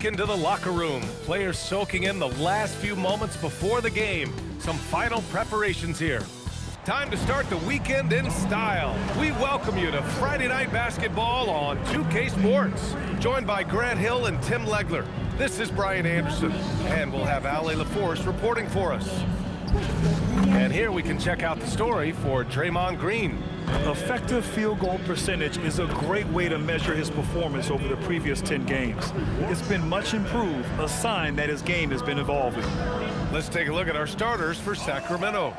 into the locker room. Players soaking in the last few moments before the game. Some final preparations here. Time to start the weekend in style. We welcome you to Friday Night Basketball on 2K Sports. Joined by Grant Hill and Tim Legler. This is Brian Anderson. And we'll have Ali LaForce reporting for us. And here we can check out the story for Draymond Green. Effective field goal percentage is a great way to measure his performance over the previous 10 games. It's been much improved, a sign that his game has been evolving. Let's take a look at our starters for Sacramento.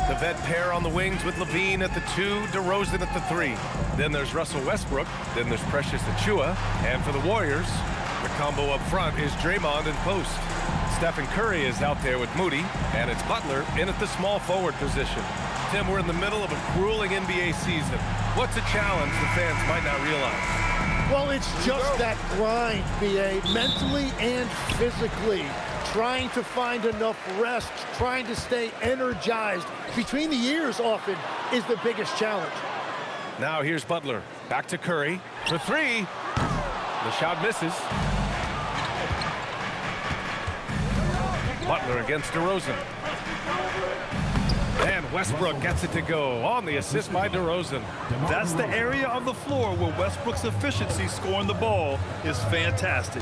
The vet pair on the wings with Levine at the 2, DeRozan at the 3. Then there's Russell Westbrook, then there's Precious Achiuwa, and for the Warriors, the combo up front is Draymond in post. Stephen Curry is out there with Moody, and it's Butler in at the small forward position. Tim, we're in the middle of a grueling NBA season. What's a challenge the fans might not realize? Well, it's just that grind, B.A., mentally and physically. Trying to find enough rest, trying to stay energized between the years often is the biggest challenge. Now here's Butler. Back to Curry for 3. The shot misses. Butler against DeRozan. And Westbrook gets it to go on the assist by DeRozan. That's the area of the floor where Westbrook's efficiency scoring the ball is fantastic.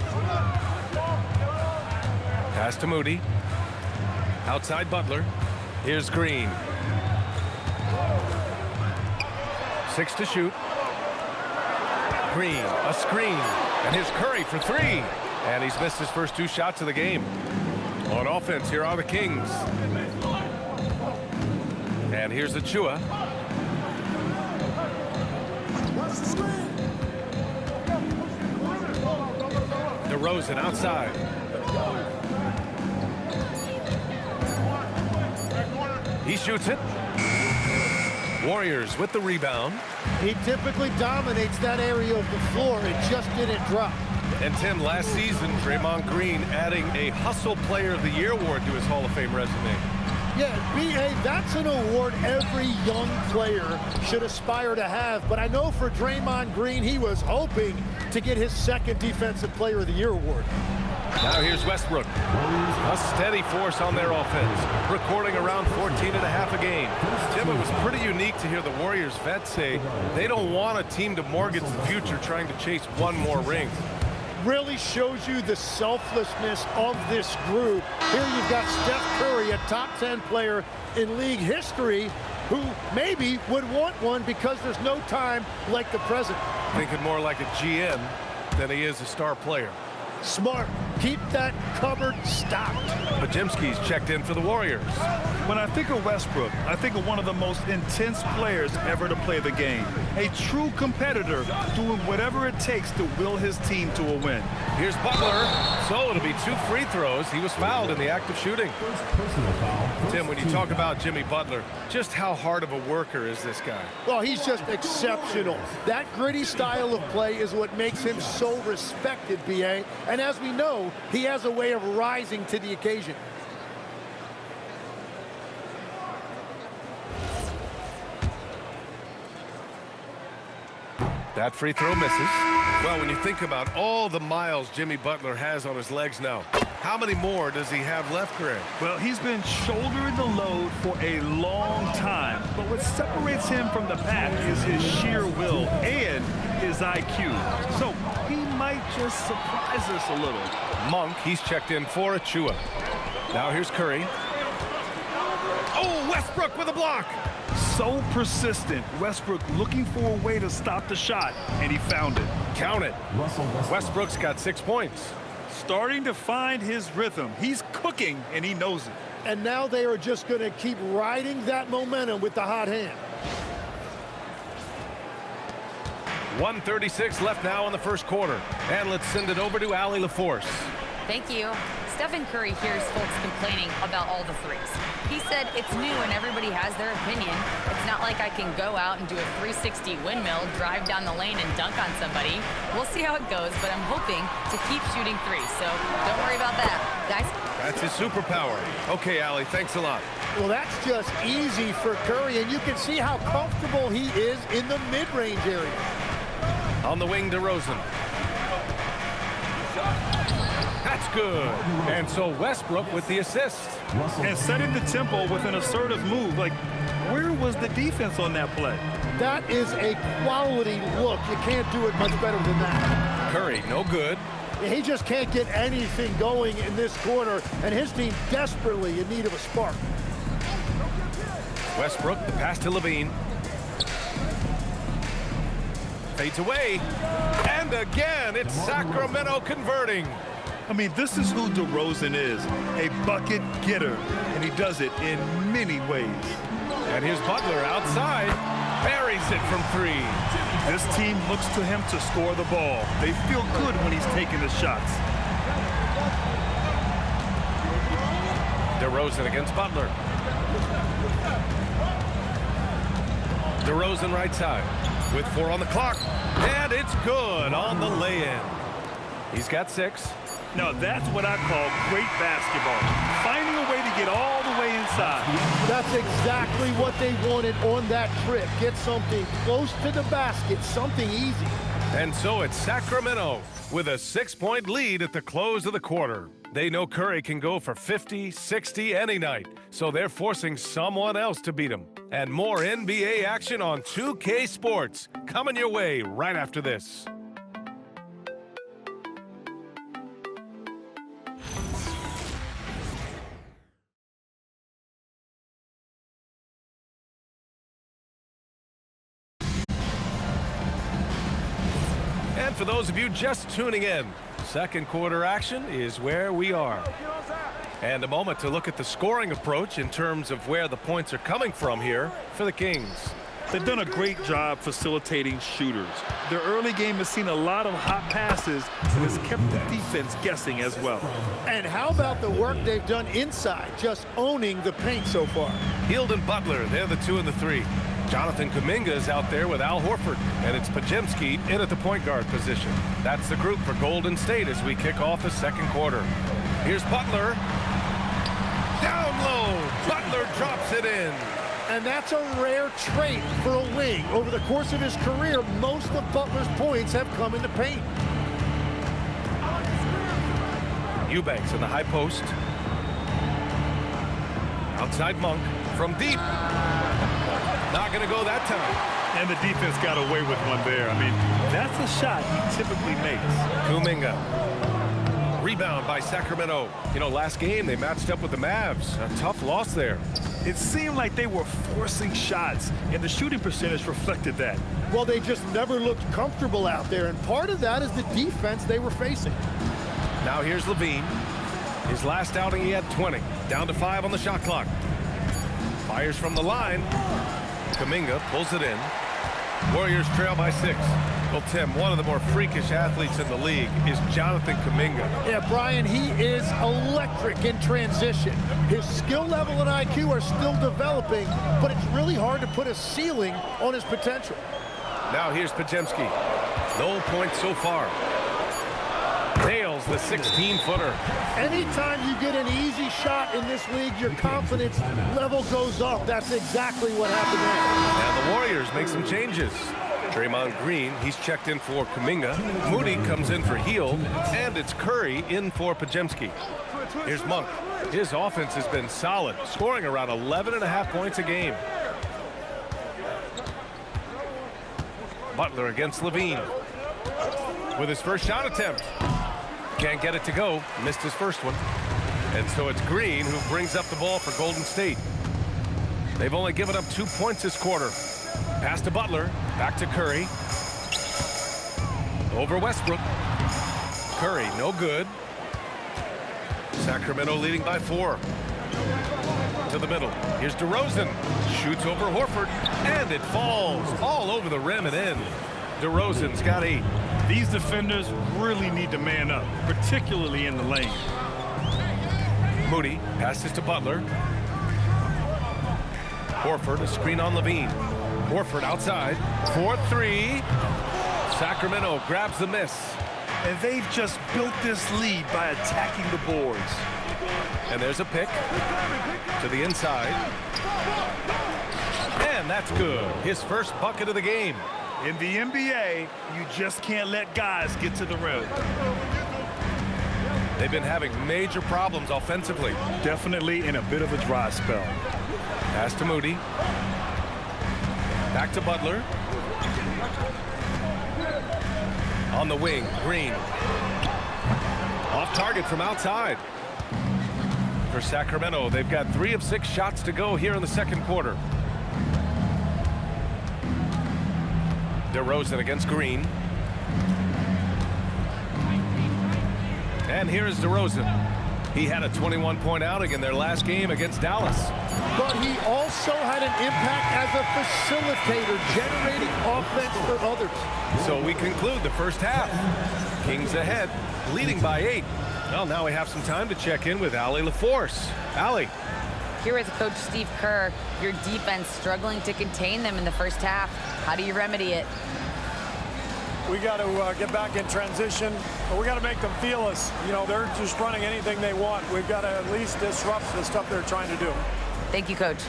Pass to Moody. Outside Butler. Here's Green. 6 to shoot. Green, a screen. And here's Curry for 3. And he's missed his first 2 shots of the game. On offense, here are the Kings. And here's Achiuwa. DeRozan outside. He shoots it. Warriors with the rebound. He typically dominates that area of the floor. It just didn't drop. And Tim, last season, Draymond Green adding a Hustle Player of the Year award to his Hall of Fame resume. Yeah, B.A., that's an award every young player should aspire to have. But I know for Draymond Green, he was hoping to get his second Defensive Player of the Year award. Now here's Westbrook. A steady force on their offense, recording around 14.5 a game. Tim, it was pretty unique to hear the Warriors vets say they don't want a team to mortgage the future trying to chase one more ring. Really shows you the selflessness of this group. Here you've got Steph Curry, a top 10 player in league history, who maybe would want one because there's no time like the present. Thinking more like a GM than he is a star player. Smart. Keep that cupboard stocked. Podziemski's checked in for the Warriors. When I think of Westbrook, I think of one of the most intense players ever to play the game. A true competitor doing whatever it takes to will his team to a win. Here's Butler. So it'll be 2 free throws. He was fouled in the act of shooting. Tim, when you talk about Jimmy Butler, just how hard of a worker is this guy? Well, he's just exceptional. That gritty style of play is what makes him so respected, B.A. And as we know, he has a way of rising to the occasion. That free throw misses. Well, when you think about all the miles Jimmy Butler has on his legs now, how many more does he have left, Greg? Well, he's been shouldering the load for a long time, but what separates him from the pack is his sheer will and his IQ. So he might just surprise us a little. Monk, he's checked in for Achiuwa. Now here's Curry. Oh, Westbrook with a block. So persistent. Westbrook looking for a way to stop the shot, and he found it. Count it. Westbrook's got 6 points. Starting to find his rhythm. He's cooking, and he knows it. And now they are just going to keep riding that momentum with the hot hand. 1:36 left now in the first quarter. And let's send it over to Ali LaForce. Thank you. Stephen Curry hears folks complaining about all the threes. He said it's new and everybody has their opinion. It's not like I can go out and do a 360 windmill, drive down the lane and dunk on somebody. We'll see how it goes, but I'm hoping to keep shooting threes, so don't worry about that. Guys? That's his superpower. Okay, Ali, thanks a lot. Well, that's just easy for Curry, and you can see how comfortable he is in the mid-range area. On the wing, DeRozan. good. And so Westbrook with the assist. And setting the tempo with an assertive move. Like, where was the defense on that play? That is a quality look. You can't do it much better than that. Curry, no good. He just can't get anything going in this quarter, and his team desperately in need of a spark. Westbrook, the pass to Levine. Fades away. And again, it's Sacramento converting. I mean, this is who DeRozan is, a bucket getter, and he does it in many ways. And here's Butler outside. Buries it from 3. This team looks to him to score the ball. They feel good when he's taking the shots. DeRozan against Butler. DeRozan right side with 4 on the clock. And it's good on the lay-in. He's got 6. Now, that's what I call great basketball. Finding a way to get all the way inside. That's exactly what they wanted on that trip. Get something close to the basket, something easy. And so it's Sacramento with a 6-point lead at the close of the quarter. They know Curry can go for 50, 60 any night, so they're forcing someone else to beat him. And more NBA action on 2K Sports coming your way right after this. And for those of you just tuning in, second quarter action is where we are. And a moment to look at the scoring approach in terms of where the points are coming from here for the Kings. They've done a great job facilitating shooters. Their early game has seen a lot of hot passes and has kept the defense guessing as well. And how about the work they've done inside, just owning the paint so far? Hield and Butler, they're the 2 and the 3. Jonathan Kuminga is out there with Al Horford, and it's Podziemski in at the point guard position. That's the group for Golden State as we kick off the second quarter. Here's Butler. Down low. Butler drops it in. And that's a rare trait for a wing. Over the course of his career, most of Butler's points have come in the paint. Eubanks in the high post. Outside Monk from deep. Not going to go that time. And the defense got away with one there. I mean, that's a shot he typically makes. Kuminga. Rebound by Sacramento. You know, last game they matched up with the Mavs. A tough loss there. It seemed like they were forcing shots, and the shooting percentage reflected that. Well, they just never looked comfortable out there, and part of that is the defense they were facing. Now here's Levine. His last outing he had 20. Down to 5 on the shot clock. Fires from the line. Kuminga pulls it in. Warriors trail by 6. Well, Tim, one of the more freakish athletes in the league is Jonathan Kuminga. Yeah, Brian, he is electric in transition. His skill level and IQ are still developing, but it's really hard to put a ceiling on his potential. Now here's Podziemski. No points so far. Nails the 16-footer. Anytime you get an easy shot in this league, your confidence level goes up. That's exactly what happened there. And the Warriors make some changes. Draymond Green, he's checked in for Kuminga. Moody comes in for Hield, and it's Curry in for Podziemski. Here's Monk. His offense has been solid, scoring around 11.5 points a game. Butler against Levine. With his first shot attempt. Can't get it to go. Missed his first one. And so it's Green who brings up the ball for Golden State. They've only given up 2 points this quarter. Pass to Butler. Back to Curry. Over Westbrook. Curry, no good. Sacramento leading by 4. To the middle. Here's DeRozan. Shoots over Horford. And it falls all over the rim and in. DeRozan's got 8. These defenders really need to man up, particularly in the lane. Moody passes to Butler. Horford, a screen on Levine. Horford outside. 4-3. Sacramento grabs the miss. And they've just built this lead by attacking the boards. And there's a pick to the inside. And that's good. His first bucket of the game. In the NBA, you just can't let guys get to the rim. They've been having major problems offensively. Definitely in a bit of a dry spell. Pass to Moody. Back to Butler. On the wing, Green. Off target from outside. For Sacramento, they've got 3 of 6 shots to go here in the second quarter. DeRozan against Green. And here's DeRozan. He had a 21-point outing in their last game against Dallas. But he also had an impact as a facilitator, generating offense for others. So we conclude the first half. Kings ahead, leading by 8. Well, now we have some time to check in with Allie LaForce. Allie. Here with Coach Steve Kerr, your defense struggling to contain them in the first half. How do you remedy it? We got to get back in transition, but we got to make them feel us. You know, they're just running anything they want. We've got to at least disrupt the stuff they're trying to do. Thank you, Coach.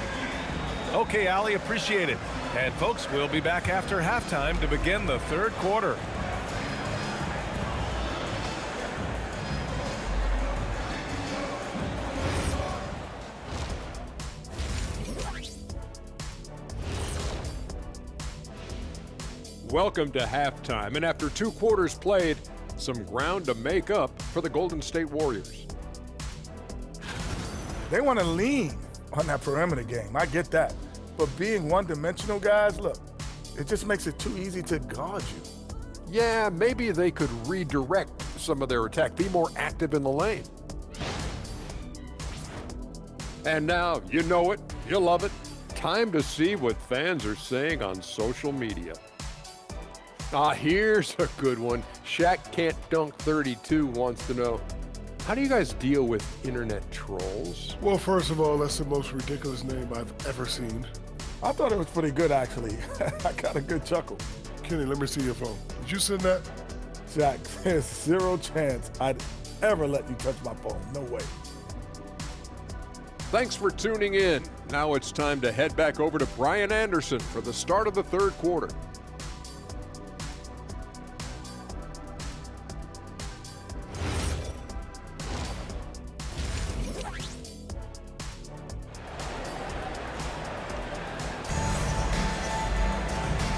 Okay, Allie, appreciate it. And folks, we'll be back after halftime to begin the third quarter. Welcome to halftime, and after 2 quarters played, some ground to make up for the Golden State Warriors. They want to lean on that perimeter game. I get that. But being one-dimensional, guys, look, it just makes it too easy to guard you. Yeah, maybe they could redirect some of their attack, be more active in the lane. And now, you know it, you love it. Time to see what fans are saying on social media. Here's a good one. Shaq Can't Dunk 32 wants to know, how do you guys deal with internet trolls? Well, first of all, that's the most ridiculous name I've ever seen. I thought it was pretty good, actually. I got a good chuckle. Kenny, let me see your phone. Did you send that? Jack, there's 0 chance I'd ever let you touch my phone. No way. Thanks for tuning in. Now it's time to head back over to Brian Anderson for the start of the third quarter.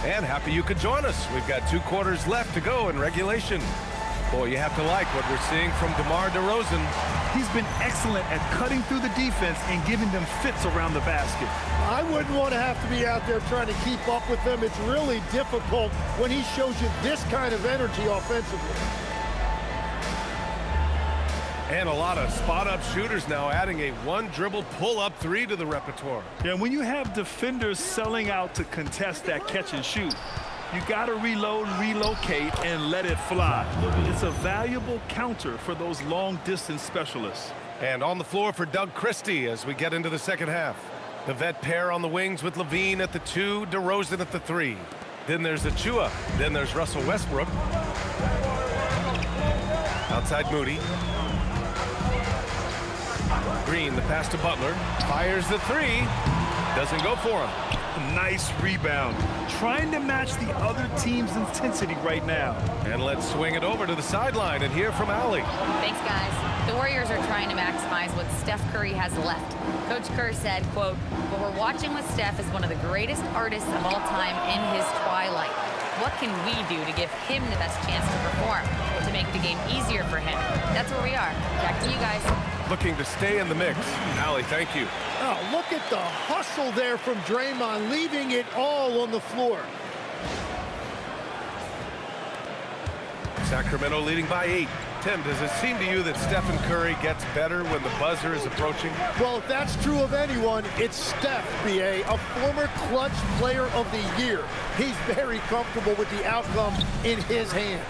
And happy you could join us. We've got 2 quarters left to go in regulation. Boy, you have to like what we're seeing from DeMar DeRozan. He's been excellent at cutting through the defense and giving them fits around the basket. I wouldn't want to have to be out there trying to keep up with them. It's really difficult when he shows you this kind of energy offensively. And a lot of spot-up shooters now, adding a 1-dribble pull-up 3 to the repertoire. Yeah, when you have defenders selling out to contest that catch and shoot, you got to reload, relocate, and let it fly. It's a valuable counter for those long-distance specialists. And on the floor for Doug Christie as we get into the second half. The vet pair on the wings with Levine at the 2, DeRozan at the 3. Then there's Achua. Then there's Russell Westbrook. Outside Moody. Green, the pass to Butler. Fires the 3. Doesn't go for him. Nice rebound. Trying to match the other team's intensity right now. And let's swing it over to the sideline and hear from Allie. Thanks, guys. The Warriors are trying to maximize what Steph Curry has left. Coach Kerr said, quote, "What we're watching with Steph is one of the greatest artists of all time in his twilight. What can we do to give him the best chance to perform, to make the game easier for him?" That's where we are. Back to you guys. Looking to stay in the mix. Allie, thank you. Oh, look at the hustle there from Draymond, leaving it all on the floor. Sacramento leading by 8. Tim, does it seem to you that Stephen Curry gets better when the buzzer is approaching? Well, if that's true of anyone, it's Steph, B.A., a former clutch player of the year. He's very comfortable with the outcome in his hands.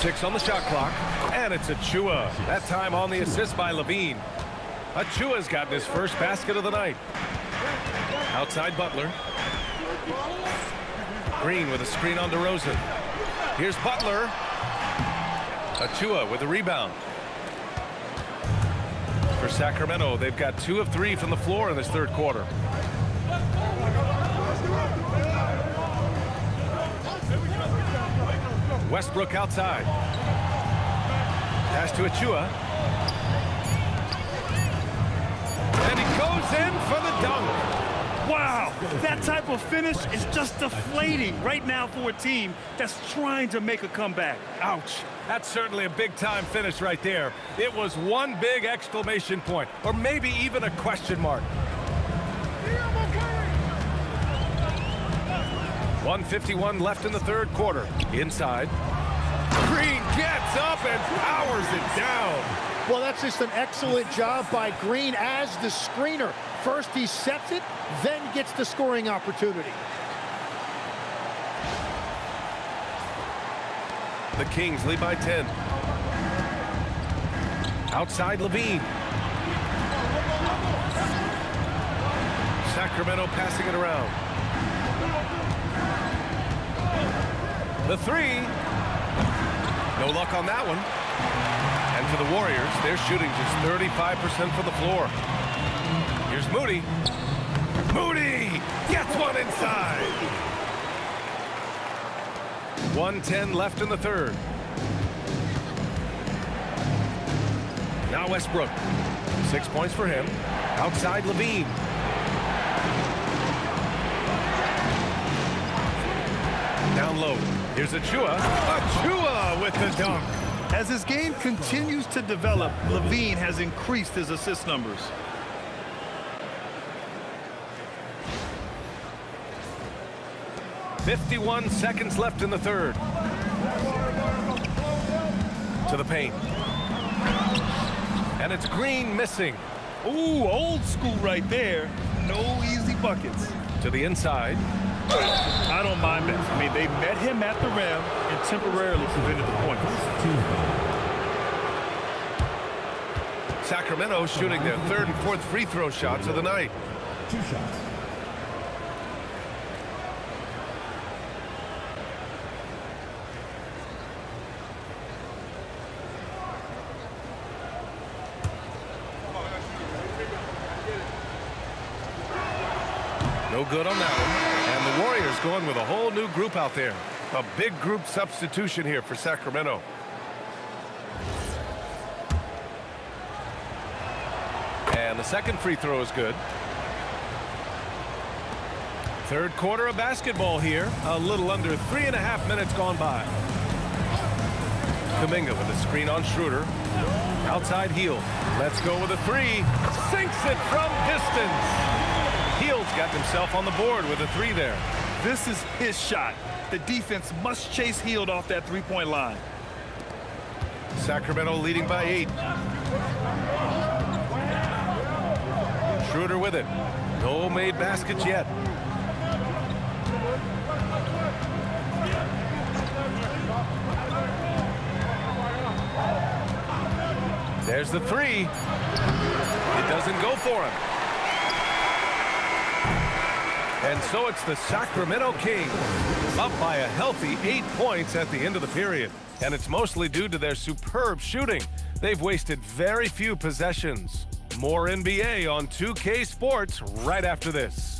6 on the shot clock, and it's Achua. That time on the assist by Levine. Achua's gotten his first basket of the night. Outside Butler. Green with a screen on DeRozan. Here's Butler. Achua with a rebound. For Sacramento, they've got 2 of 3 from the floor in this third quarter. Westbrook outside. Pass to Achua. That type of finish is just deflating right now for a team that's trying to make a comeback. Ouch. That's certainly a big-time finish right there. It was one big exclamation point, or maybe even a question mark. 1:51 left in the third quarter. Inside. Green gets up and powers it down. Well, that's just an excellent job by Green as the screener. First he sets it, then gets the scoring opportunity. The Kings lead by 10. Outside Levine. Sacramento passing it around. The three. No luck on that one. And for the Warriors, they're shooting just 35% from the floor. Here's Moody. Moody gets one inside. 1:10 left in the third. Now Westbrook. 6 points for him. Outside Levine. Down low. Here's Achua. Achua with the dunk. As his game continues to develop, Levine has increased his assist numbers. .51 seconds left in the third. To the paint. And it's Green missing. Ooh, old school right there. No easy buckets. To the inside. I don't mind that. I mean, they met him at the rim and temporarily prevented the points. Sacramento shooting their third and fourth free throw shots of the night. 2 shots. No good on that one. And the Warriors going with a whole new group out there. A big group substitution here for Sacramento. And the second free throw is good. Third quarter of basketball here. A little under 3.5 minutes gone by. Kuminga with a screen on Schroeder. Outside Hield. Let's go with a three. Sinks it from distance. Hield's got himself on the board with a three there. This is his shot. The defense must chase Hield off that three-point line. Sacramento leading by 8. Schroeder with it. No made baskets yet. There's the three. It doesn't go for him. And so it's the Sacramento Kings up by a healthy 8 points at the end of the period. And it's mostly due to their superb shooting. They've wasted very few possessions. More NBA on 2K Sports right after this.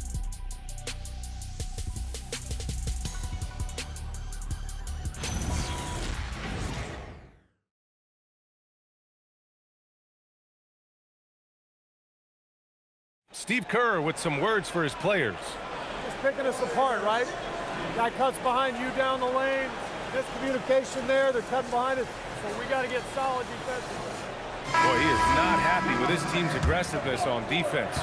Steve Kerr with some words for his players. Just picking us apart, right? Guy cuts behind you down the lane. Miscommunication there. They're cutting behind us. So we got to get solid defensively. Boy, he is not happy with his team's aggressiveness on defense.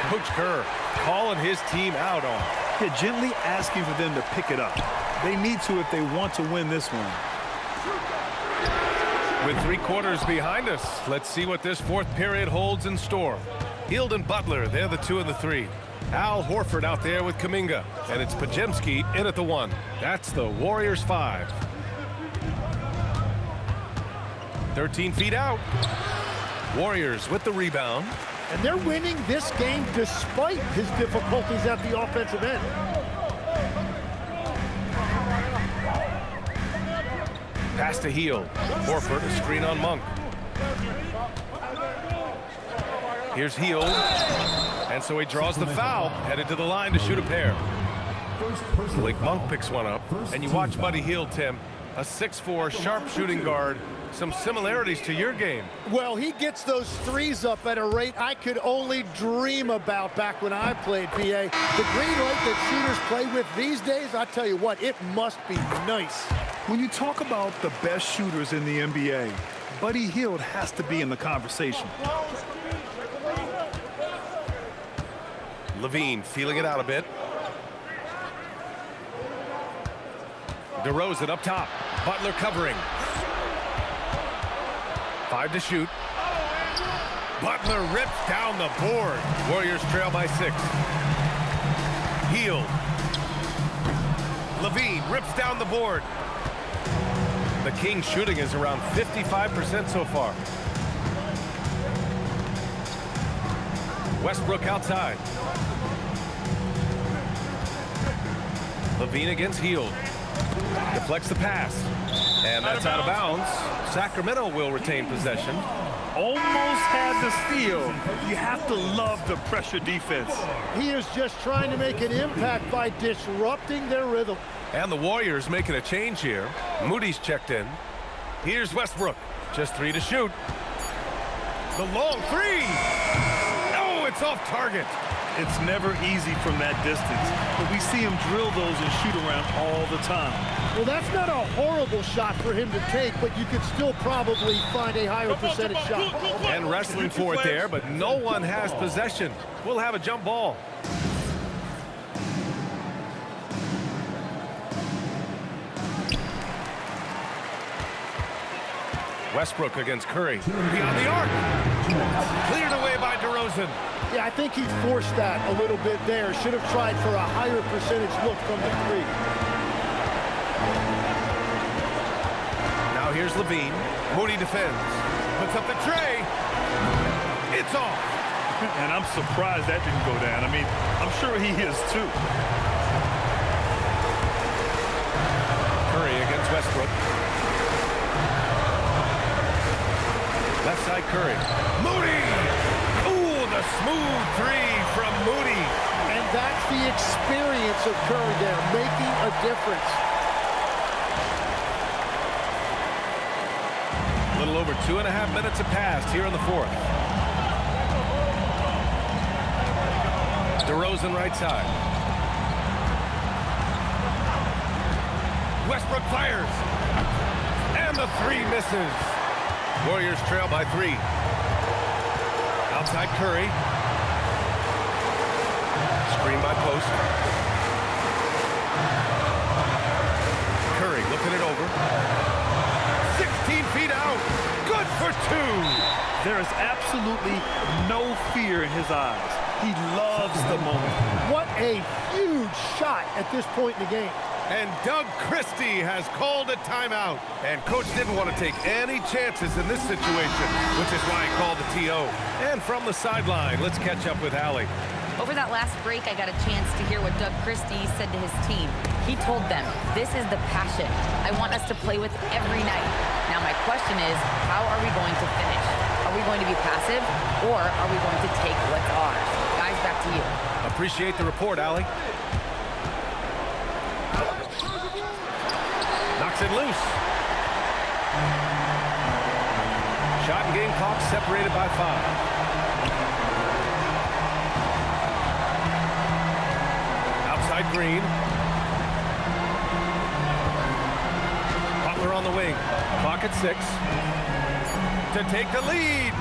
Coach Kerr calling his team out on it. Yeah, gently asking for them to pick it up. They need to if they want to win this one. With 3 quarters behind us, let's see what this fourth period holds in store. Hield and Butler, they're the 2 and the 3. Al Horford out there with Kuminga. And it's Pajemski in at the 1. That's the Warriors 5. 13 feet out. Warriors with the rebound. And they're winning this game despite his difficulties at the offensive end. Pass to Hield. Horford, a screen on Monk. Here's Hield. And so he draws the foul, headed to the line to shoot a pair. Blake Monk picks one up. And you watch Buddy Hield, Tim. A 6'4", sharp shooting guard. Some similarities to your game. Well, he gets those threes up at a rate I could only dream about back when I played, PA. The green light that shooters play with these days, I tell you what, it must be nice. When you talk about the best shooters in the NBA, Buddy Hield has to be in the conversation. Levine feeling it out a bit. DeRozan up top. Butler covering. 5 to shoot. Butler rips down the board. Warriors trail by 6. Hield. Levine rips down the board. The Kings shooting is around 55% so far. Westbrook outside. Levine against Hield. Deflects the pass. And that's out of bounds. Sacramento will retain possession. Almost had the steal. You have to love the pressure defense. He is just trying to make an impact by disrupting their rhythm. And the Warriors making a change here. Moody's checked in. Here's Westbrook. Just 3 to shoot. The long 3. Oh, it's off target. It's never easy from that distance, but we see him drill those and shoot around all the time. Well, that's not a horrible shot for him to take, but you could still probably find a higher percentage shot. And wrestling for it there, but no one has possession. We'll have a jump ball. Westbrook against Curry. Beyond the arc. Cleared away by DeRozan. Yeah, I think he forced that a little bit there. Should have tried for a higher percentage look from the 3. Now here's Levine. Moody defends. Puts up the tray. It's off. And I'm surprised that didn't go down. I mean, I'm sure he is too. Curry against Westbrook. Left side Curry. Moody! Ooh, the smooth 3 from Moody. And that's the experience of Curry there, making a difference. A little over 2.5 minutes have passed here in the 4th. DeRozan right side. Westbrook fires. And the 3 misses. Warriors trail by 3. Outside Curry. Screen by post. Curry looking it over. 16 feet out. Good for 2. There is absolutely no fear in his eyes. He loves the moment. What a huge shot at this point in the game. And Doug Christie has called a timeout. And coach didn't want to take any chances in this situation, which is why he called the TO. And from the sideline, let's catch up with Allie. Over that last break, I got a chance to hear what Doug Christie said to his team. He told them, this is the passion I want us to play with every night. Now my question is, how are we going to finish? Are we going to be passive, or are we going to take what's ours? Guys, back to you. Appreciate the report, Allie. Knocks it loose. Shot and game clock separated by 5. Outside Green. Butler on the wing. Clock at 6. To take the lead.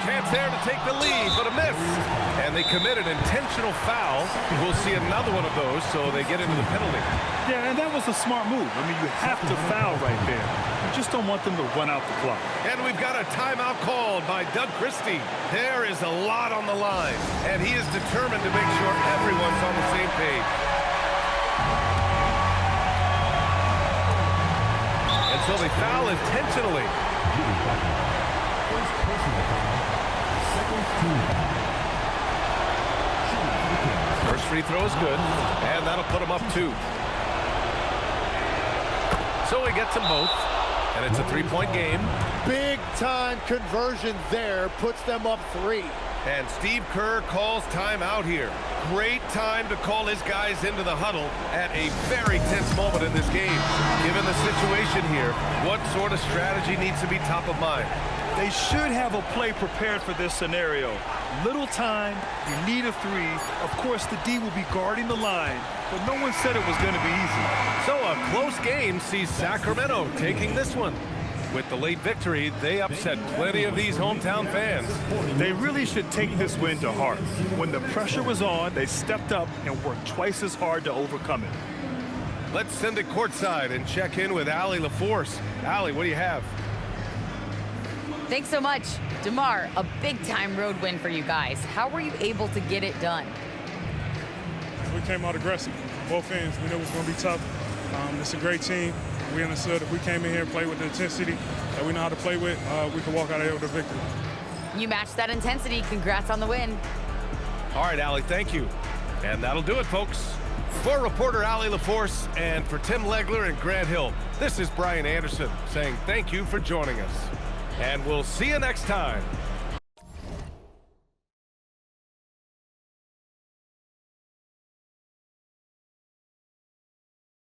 Chance there to take the lead, but a miss. And they committed intentional foul. We'll see another one of those, so they get into the penalty. Yeah, and that was a smart move. I mean, you have to foul right there. You just don't want them to run out the clock. And we've got a timeout called by Doug Christie. There is a lot on the line, and he is determined to make sure everyone's on the same page. And so they foul intentionally. First free throw is good, and that'll put him up 2. So he gets them both, and it's a 3-point game. Big time conversion there, puts them up 3. And Steve Kerr calls timeout here. Great time to call his guys into the huddle at a very tense moment in this game. Given the situation here, what sort of strategy needs to be top of mind? They should have a play prepared for this scenario. Little time, you need a three. Of course, the D will be guarding the line, but no one said it was going to be easy. So a close game sees Sacramento taking this one. With the late victory, they upset plenty of these hometown fans. They really should take this win to heart. When the pressure was on, they stepped up and worked twice as hard to overcome it. Let's send it courtside and check in with Allie LaForce. Allie, what do you have? Thanks so much. DeMar, a big-time road win for you guys. How were you able to get it done? We came out aggressive on both ends. We knew it was going to be tough. It's a great team. We understood if we came in here and played with the intensity that we know how to play with, we could walk out of here with a victory. You matched that intensity. Congrats on the win. All right, Allie, thank you. And that'll do it, folks. For reporter Allie LaForce and for Tim Legler and Grant Hill, this is Brian Anderson saying thank you for joining us. And we'll see you next time